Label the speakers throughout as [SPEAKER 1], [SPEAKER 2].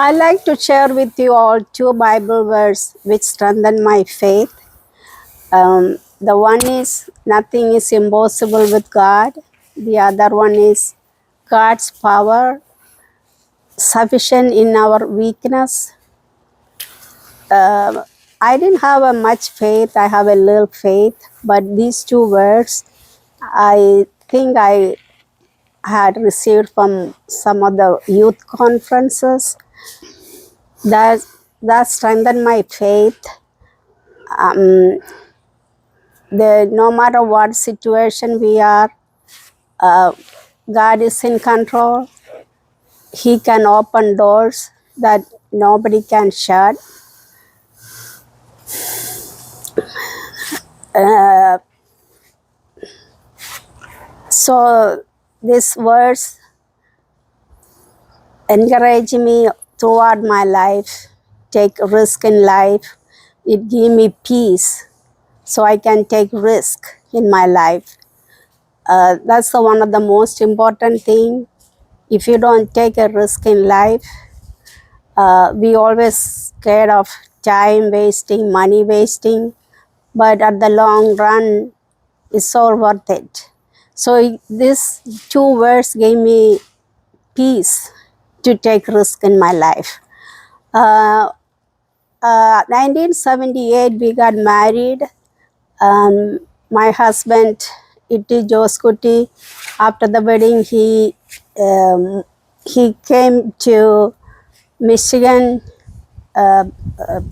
[SPEAKER 1] I like to share with you all two Bible verses which strengthen my faith. The one is nothing is impossible with God. The other one is God's power sufficient in our weakness. I didn't have a much faith. I have a little faith, but these two words, I think I had received from some of the youth conferences. That that strengthened my faith. Um, no matter what situation we are, uh, God is in control. He can open doors that nobody can shut. Uh, so this verse encourage me throughout my life. Take risk in life. It give me peace, so I can take risk in my life. That's one of the most important thing. If you don't take a risk in life, we always scared of time wasting, money wasting, but at the long run, it's all worth it. So these two words gave me peace to take risk in my life. 1978, we got married. My husband, Itti Joskuti, after the wedding, he came to Michigan, a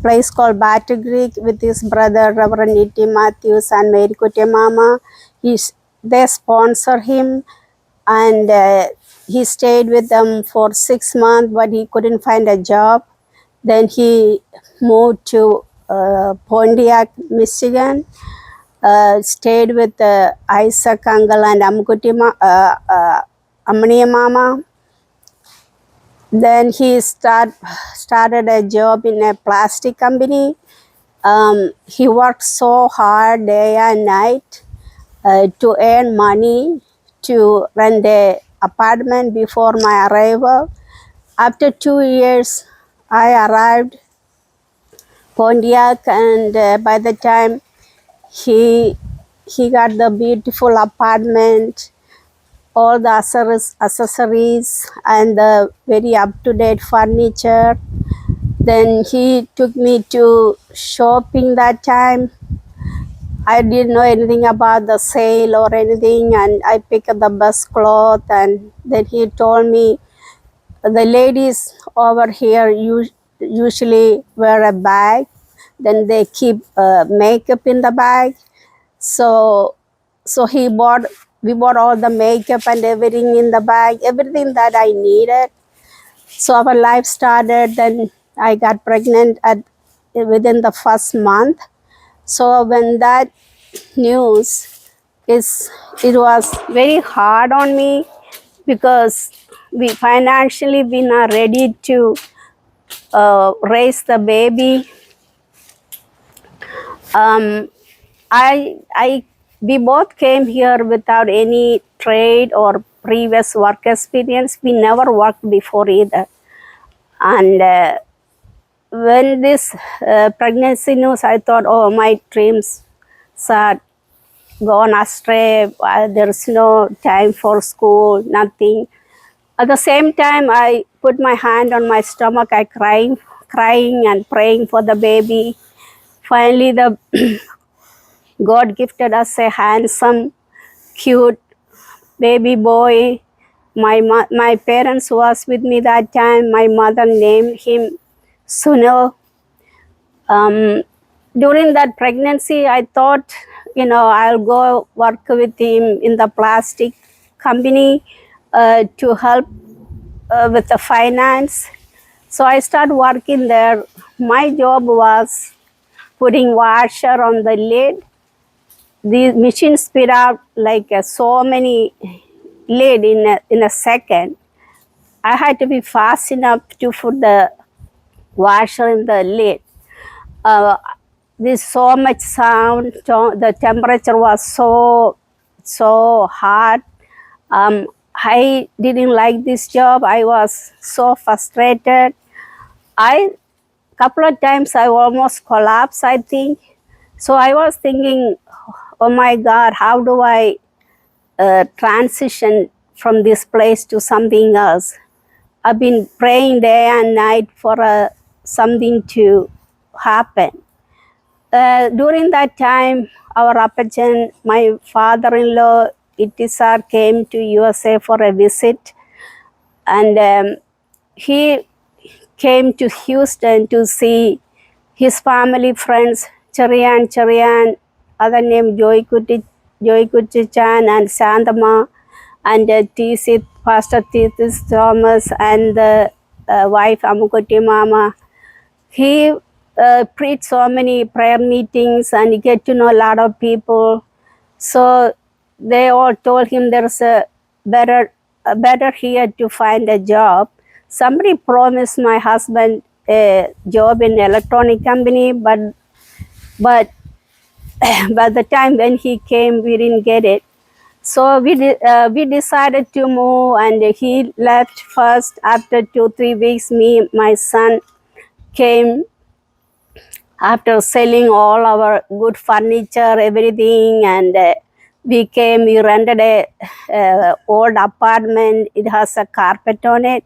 [SPEAKER 1] place called Battle Creek, with his brother Reverend E.T. Matthews and Mary Kutia Mama. They sponsor him, and he stayed with them for 6 months, but he couldn't find a job. Then he moved to Pontiac, Michigan, stayed with Isaac Uncle and Amaniya Mama. Then he started a job in a plastic company. He worked so hard day and night to earn money to rent an apartment before my arrival. After 2 years, I arrived Pontiac, and by the time he got the beautiful apartment, all the accessories and the very up-to-date furniture. Then he took me to shopping that time. I didn't know anything about the sale or anything, and I picked up the best cloth, and then he told me, the ladies over here usually wear a bag, then they keep makeup in the bag. So we bought all the makeup and everything in the bag, everything that I needed. So our life started. Then I got pregnant within the first month. So when that news it was very hard on me, because we financially not ready to raise the baby. We both came here without any trade or previous work experience. We never worked before either. And when this pregnancy news, I thought, oh, my dreams are gone astray. There's no time for school, nothing. At the same time, I put my hand on my stomach. I crying and praying for the baby. Finally, the God gifted us a handsome, cute baby boy. My parents was with me that time. My mother named him Sunil. During that pregnancy, I thought, I'll go work with him in the plastic company to help with the finance. So I started working there. My job was putting washer on the lid. The machine spit out like so many lid in a second. I had to be fast enough to put the washer in the lid. There's so much sound. The temperature was so hot. I didn't like this job. I was so frustrated. I couple of times I almost collapsed, I think. So I was thinking, oh my God, how do I transition from this place to something else? I've been praying day and night for something to happen. During that time, our Apachan, my father-in-law, Itisar, came to USA for a visit, and he came to Houston to see his family friends, Cherian, other name Joy Kutichan and Sandama, and T.C. Pastor T.C. Thomas and the wife Amukuti Mama. He preached so many prayer meetings and he get to know a lot of people. So they all told him there's a better here to find a job. Somebody promised my husband a job in electronic company, but by the time when he came, we didn't get it. So we decided to move, and he left first. After 2-3 weeks, my son came after selling all our good furniture, everything, and we rented a old apartment. It has a carpet on it.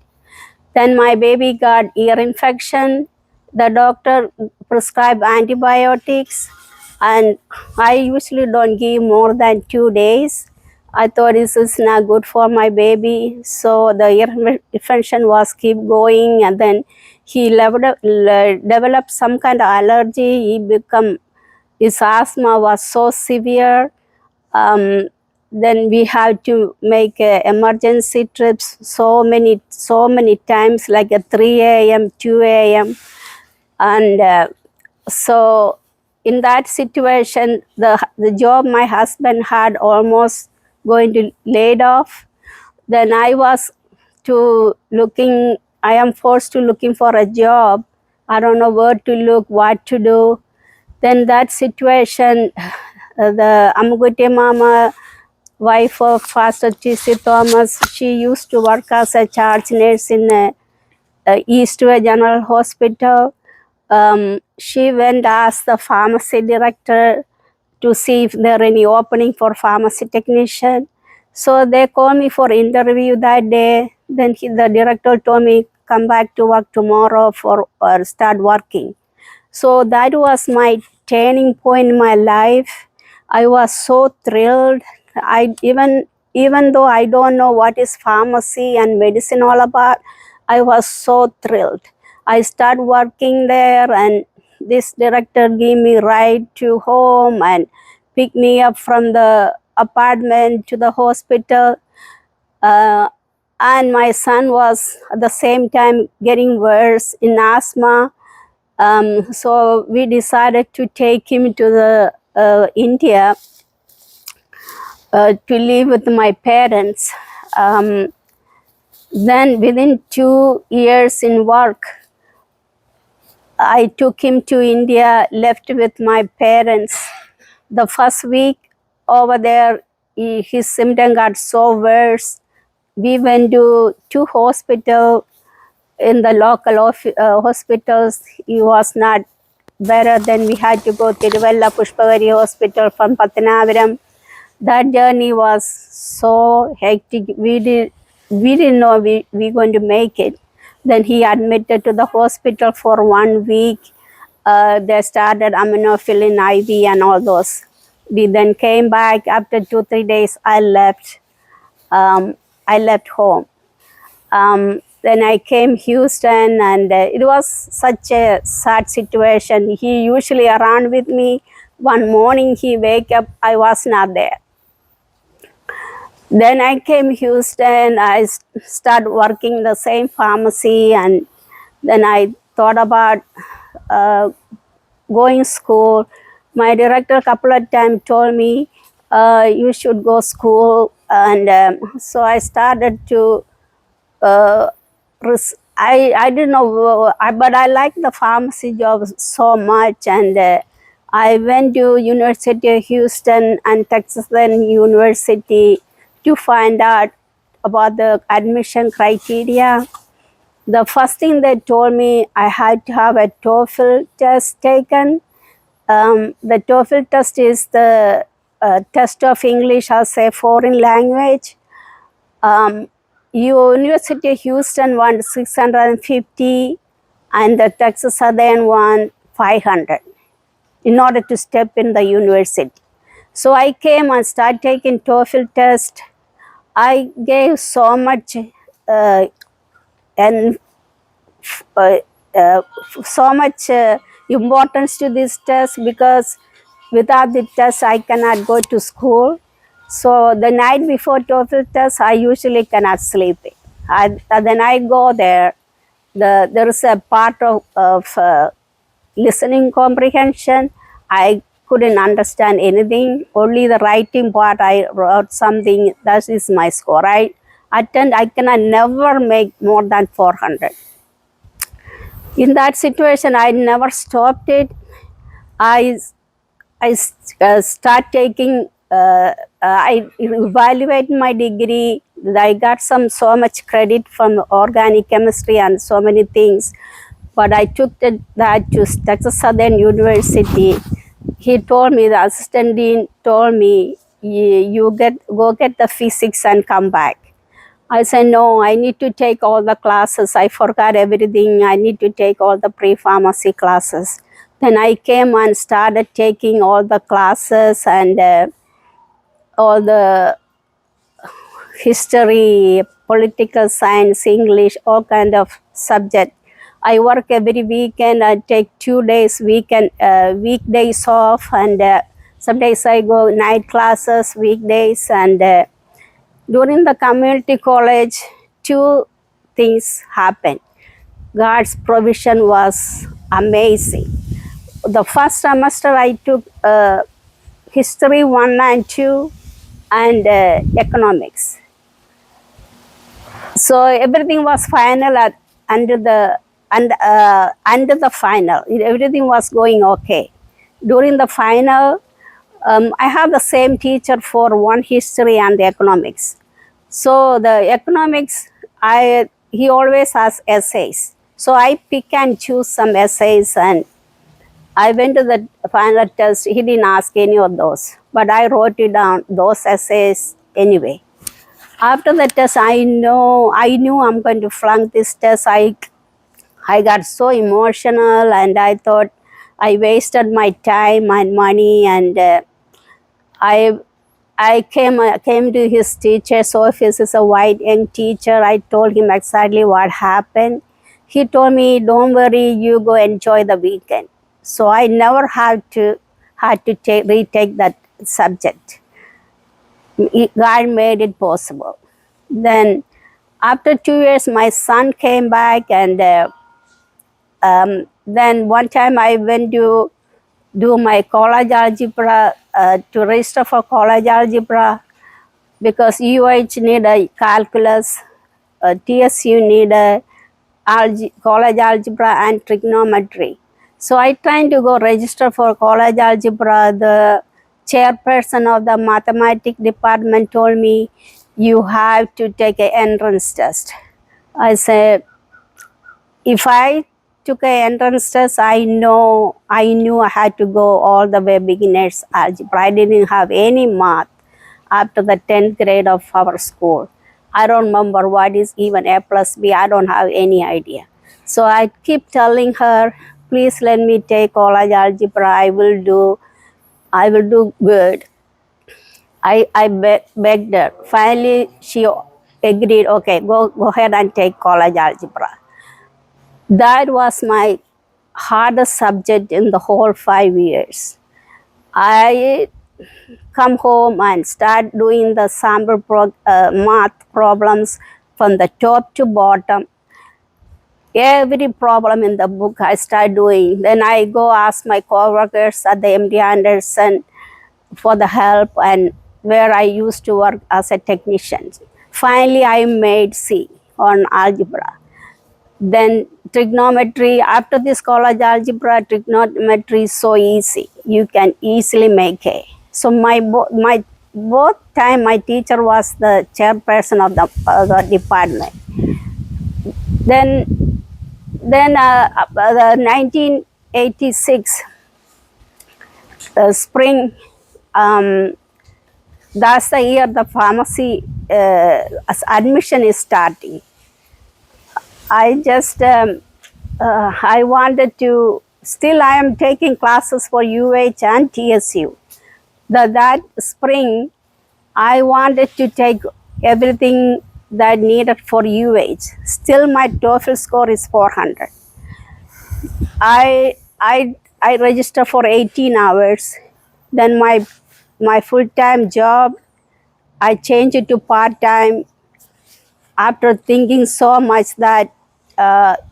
[SPEAKER 1] Then my baby got ear infection. The doctor prescribed antibiotics, and I usually don't give more than 2 days. I thought this is not good for my baby, so the ear infection was keep going, and then he developed some kind of allergy. His asthma was so severe. Then we have to make emergency trips so many times, like at 3 a.m., 2 a.m. And so in that situation, the job my husband had almost going to laid off. Then I am forced to looking for a job. I don't know where to look, what to do. Then that situation, the Amugute Mama, wife of Pastor T.C. Thomas, she used to work as a charge nurse in Eastway General Hospital. She went as the pharmacy director to see if there are any opening for pharmacy technician. So they called me for interview that day. Then the director told me, come back to work tomorrow or start working. So that was my turning point in my life. I was so thrilled. Even though I don't know what is pharmacy and medicine all about, I was so thrilled. I started working there, and this director gave me ride to home and picked me up from the apartment to the hospital. And my son was at the same time getting worse in asthma. So we decided to take him to the India to live with my parents. Then within 2 years in work, I took him to India, left with my parents. The first week over there, his symptom got so worse. We went to 2 hospitals. In the local hospitals, he was not better. Then we had to go to Tiruvalla Pushpavari Hospital from Pathanavaram. That journey was so hectic. We didn't know we were going to make it. Then he admitted to the hospital for 1 week. They started aminophylline IV and all those. We then came back after 2-3 days. I left home. Then I came Houston, and it was such a sad situation. He usually around with me. One morning he wake up, I was not there. Then I came Houston. I started working the same pharmacy, and then I thought about going school. My director a couple of times told me, you should go school, and so I started to I didn't know, but I liked the pharmacy job so much, and I went to University of Houston and Texas University to find out about the admission criteria. The first thing they told me, I had to have a TOEFL test taken. The TOEFL test is the test of English as a foreign language. University of Houston won 650 and the Texas Southern won 500 in order to step in the university. So I came and started taking TOEFL test. I gave so much and so much importance to this test because without the test I cannot go to school. So the night before TOEFL test, I usually cannot sleep. Then I go there. There is a part of listening comprehension. I couldn't understand anything. Only the writing part, I wrote something. That is my score. I cannot never make more than 400. In that situation, I never stopped it. I start taking, I evaluate my degree. I got so much credit from organic chemistry and so many things. But I took that to Texas Southern University. He told me, the assistant dean told me, you go get the physics and come back. I said, no, I need to take all the classes. I forgot everything. I need to take all the pre-pharmacy classes. Then I came and started taking all the classes and all the history, political science, English, all kind of subject. I work every weekend. I take 2 days weekdays off, and some days I go night classes, weekdays, and during the community college, 2 things happened. God's provision was amazing. The first semester I took history 1 and 2 and economics. So everything was final under the final. Everything was going okay. During the final, I have the same teacher for one history and the economics. So the economics, he always has essays. So I pick and choose some essays, and I went to the final test. He didn't ask any of those, but I wrote it down, those essays anyway. After the test, I knew I'm going to flunk this test. I got so emotional, and I thought I wasted my time and money, and I came to his teacher's office. He's a white young teacher. I told him exactly what happened. He told me, don't worry, you go enjoy the weekend. So I never had to retake that subject. God made it possible. Then after 2 years, my son came back, and then one time I went to do my college algebra, to register for college algebra, because UH need a calculus, TSU need a college algebra and trigonometry. So I tried to go register for college algebra. The chairperson of the mathematics department told me, you have to take an entrance test. I said, if I took an entrance test, I knew I had to go all the way beginners algebra. I didn't have any math after the 10th grade of our school. I don't remember what is even A plus B. I don't have any idea. So I keep telling her, please let me take college algebra. I will do good. I begged her. Finally, she agreed, okay, go ahead and take college algebra. That was my hardest subject in the whole 5 years. I come home and start doing the sample math problems from the top to bottom. Every problem in the book I start doing. Then I go ask my coworkers at the MD Anderson for the help, and where I used to work as a technician. Finally, I made C on algebra. Then trigonometry, after this college algebra, trigonometry is so easy. You can easily make A. So both time my teacher was the chairperson of the department. Then, the 1986 spring, that's the year the pharmacy admission is starting. I just, I wanted to, still I am taking classes for UH and TSU. That spring, I wanted to take everything that needed for UH. Still my TOEFL score is 400. I registered for 18 hours. Then my full-time job, I changed it to part-time after thinking so much that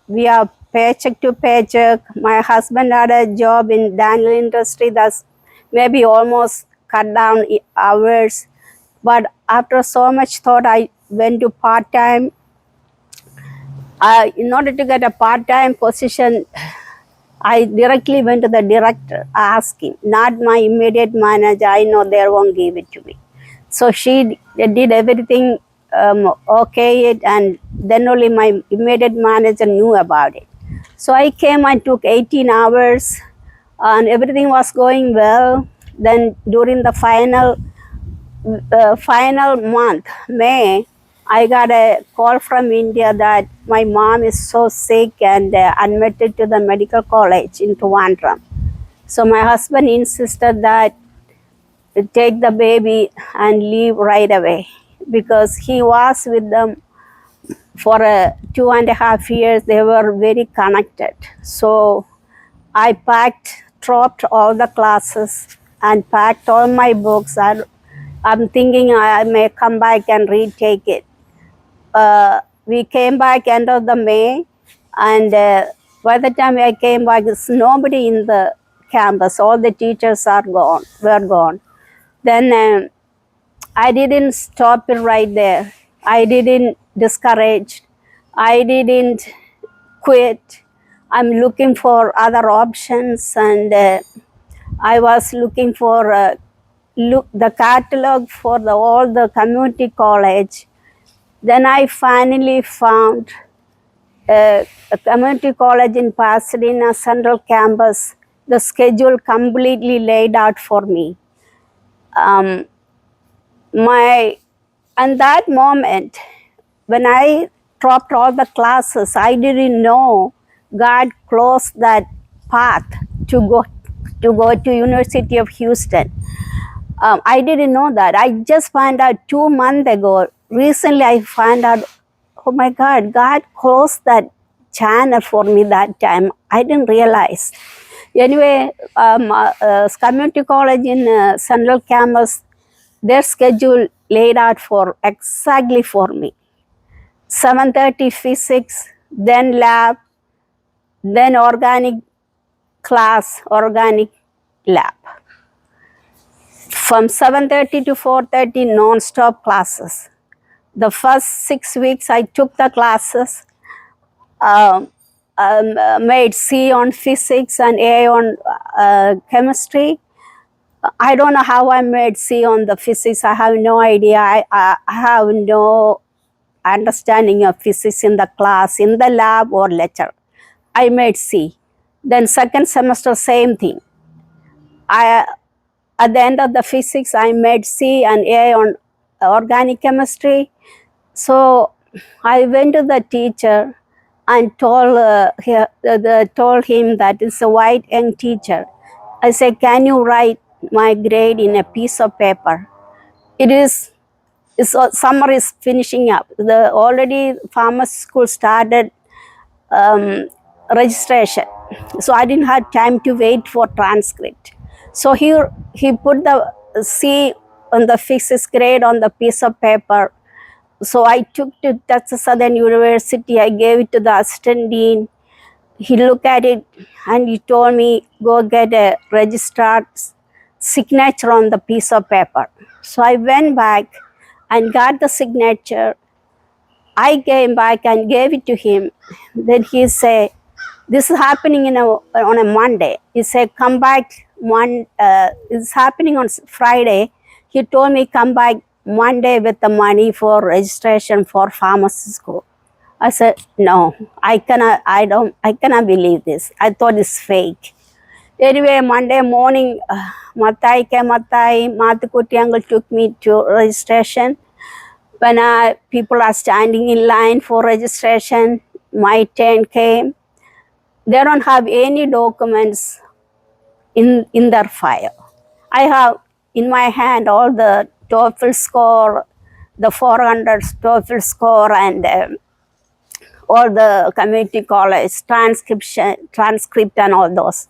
[SPEAKER 1] we are paycheck to paycheck. My husband had a job in Daniel industry that's maybe almost cut down hours. But after so much thought, I went to part-time. In order to get a part-time position, I directly went to the director, asking, not my immediate manager. I know they won't give it to me. So she did everything, okay it, and then only my immediate manager knew about it. So I came and took 18 hours, and everything was going well. Then during the final month, May, I got a call from India that my mom is so sick and admitted to the medical college in Trivandrum. So my husband insisted that take the baby and leave right away, because he was with them for 2.5 years. They were very connected. So I dropped all the classes and packed all my books. I'm thinking I may come back and retake it. We came back end of the May, and by the time I came back, there's nobody in the campus. All the teachers were gone. Then I didn't stop it right there. I didn't discourage. I didn't quit. I'm looking for other options, and I was looking for the catalog for all the community college. Then I finally found a community college in Pasadena Central Campus. The schedule completely laid out for me. And that moment, when I dropped all the classes, I didn't know God closed that path to go to University of Houston. I didn't know that. I just found out 2 months ago. Recently, I found out, oh my God, God closed that channel for me that time. I didn't realize. Anyway, community college in Central Campus, their schedule laid out exactly for me. 7:30 physics, then lab, then organic class, organic lab. From 7:30 to 4:30, non-stop classes. The first 6 weeks I took the classes, made C on physics and A on chemistry. I don't know how I made C on the physics. I have no idea. I have no understanding of physics in the class, in the lab or lecture. I made C. Then second semester, same thing. At the end of the physics, I made C and A on organic chemistry. So I went to the teacher and told him that it's a white young teacher. I said, can you write my grade in a piece of paper? Summer is finishing up. Already pharmacy school started registration. So I didn't have time to wait for transcript. So he put the C on the physics grade on the piece of paper. So I took to Texas Southern University. I gave it to the assistant dean. He looked at it and he told me, go get a registrar's signature on the piece of paper. So I went back and got the signature. I came back and gave it to him. Then he said, this is happening on a Monday. He said, come back. It's happening on Friday. He told me, come back Monday with the money for registration for pharmacy school. I said, no, I cannot believe this. I thought it's fake. Anyway, Monday morning, Mathukutti uncle took me to registration. When people are standing in line for registration, my turn came. They don't have any documents in their file. I have in my hand all the TOEFL score, the 400 TOEFL score, and all the community college transcript, and all those.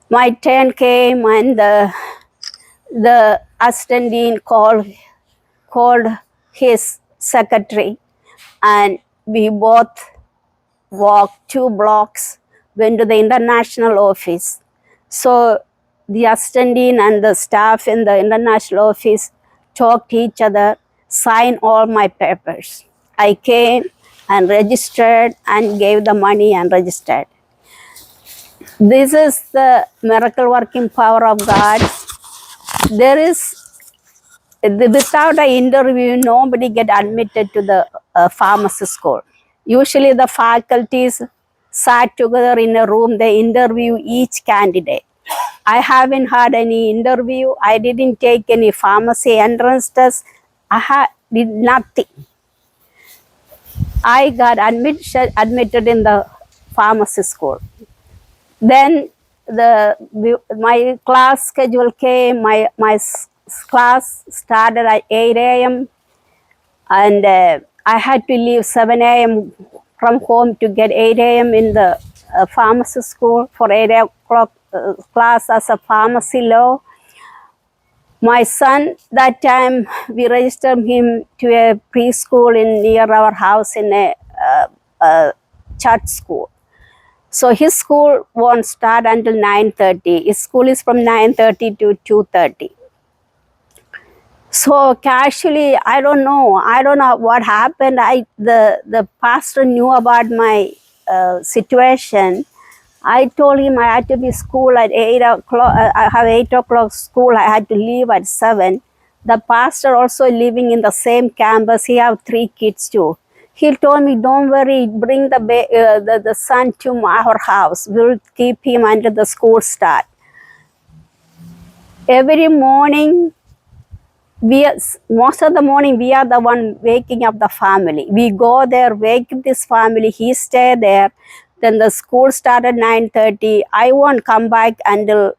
[SPEAKER 1] My turn came, and the assistant dean called his secretary, and we both walked 2 blocks, went to the international office. So the assistant dean and the staff in the international office talked to each other, signed all my papers. I came and registered and gave the money and registered. This is the miracle working power of God. There is, without an interview, nobody get admitted to the pharmacy school. Usually the faculties sat together in a room, they interview each candidate. I haven't had any interview. I didn't take any pharmacy entrance test. Did nothing. I got admitted in the pharmacy school. Then my class schedule came. My class started at 8 a.m. and I had to leave 7 a.m. from home to get 8 a.m. in the pharmacy school for 8 o'clock class as a pharmacy law. My son, that time we registered him to a preschool near our house in a church school. So his school won't start until 9:30. His school is from 9:30 to 2:30. So casually, I don't know what happened. The pastor knew about my situation. I told him I had to be school at 8 o'clock. I have 8 o'clock school. I had to leave at 7. The pastor also living in the same campus. He have 3 kids too. He told me, don't worry, bring the son to our house. We'll keep him until the school start. Every morning, most of the morning, we are the one waking up the family. We go there, wake this family. He stay there. Then the school started 9:30. I won't come back until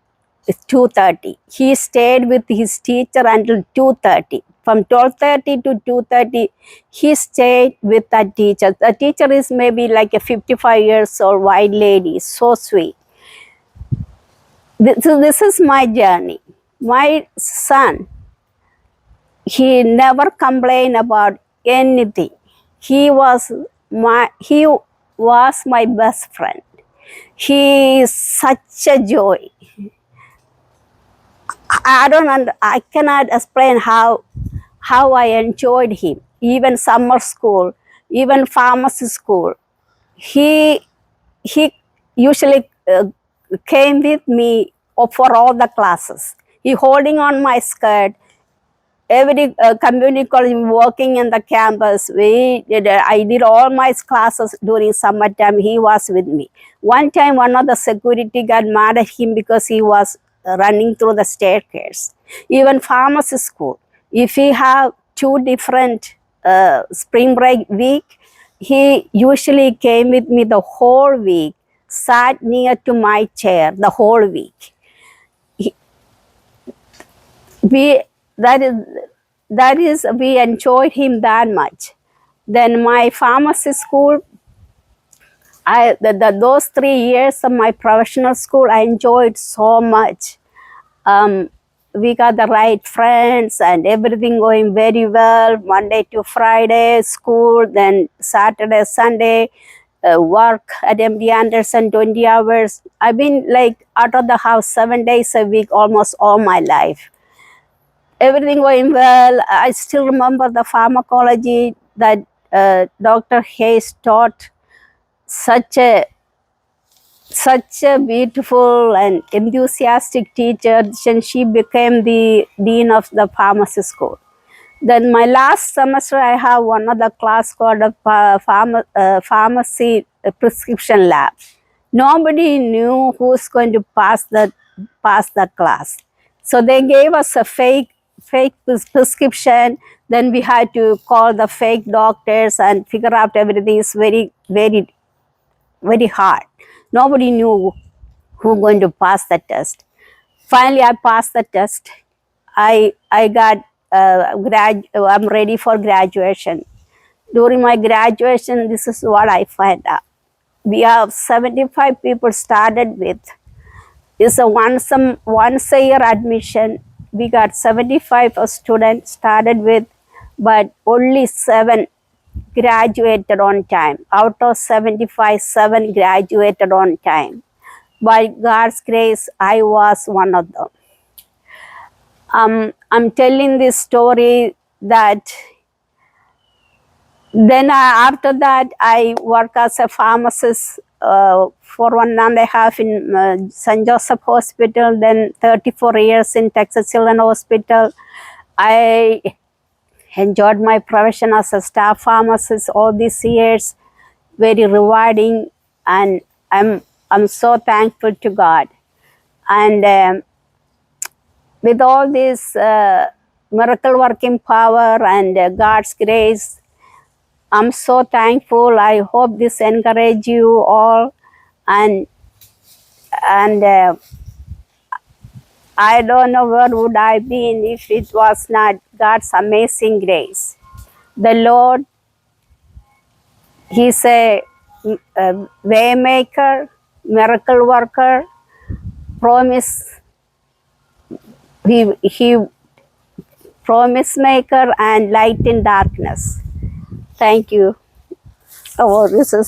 [SPEAKER 1] 2:30. He stayed with his teacher until 2:30. From 12:30 to 2:30, he stayed with that teacher. The teacher is maybe like a 55 years old white lady, so sweet. This is my journey. My son, he never complained about anything. He was my best friend. He is such a joy. I cannot explain how I enjoyed him. Even summer school, even pharmacy school. He usually came with me for all the classes. He holding on my skirt. Every community college working in the campus, I did all my classes during summertime. He was with me. One time, one of the security guard mad at him because he was running through the staircase. Even pharmacy school, if we have 2 different spring break week, he usually came with me the whole week, sat near to my chair the whole week. We enjoyed him that much. Then my pharmacy school, those 3 years of my professional school, I enjoyed so much. We got the right friends and everything going very well. Monday to Friday school, then Saturday, Sunday work at MD Anderson 20 hours. I've been like out of the house 7 days a week almost all my life. Everything going well. I still remember the pharmacology that Dr. Hayes taught. Such a beautiful and enthusiastic teacher. And she became the dean of the pharmacy school. Then my last semester, I have one other class called a pharmacy prescription lab. Nobody knew who's going to pass the class, so they gave us a fake prescription. Then we had to call the fake doctors and figure out everything. Is very hard. Nobody knew who going to pass the test. Finally, I passed the test. I got I'm ready for graduation. During my graduation, this is what I find out. We have 75 people started with. It's a once a year admission. We got 75 students started with, but only 7 graduated on time. Out of 75, 7 graduated on time. By God's grace, I was one of them. I'm telling this story that then after that, I work as a pharmacist for 1.5 in St. Joseph Hospital, then 34 years in Texas Children's Hospital. I enjoyed my profession as a staff pharmacist all these years. Very rewarding, and I'm so thankful to God. And with all this miracle working power and God's grace, I'm so thankful. I hope this encourage you all, and I don't know where would I be if it was not God's amazing grace. The Lord, He's a way maker, miracle worker, promise. He promise maker and light in darkness. Thank you. Oh, this is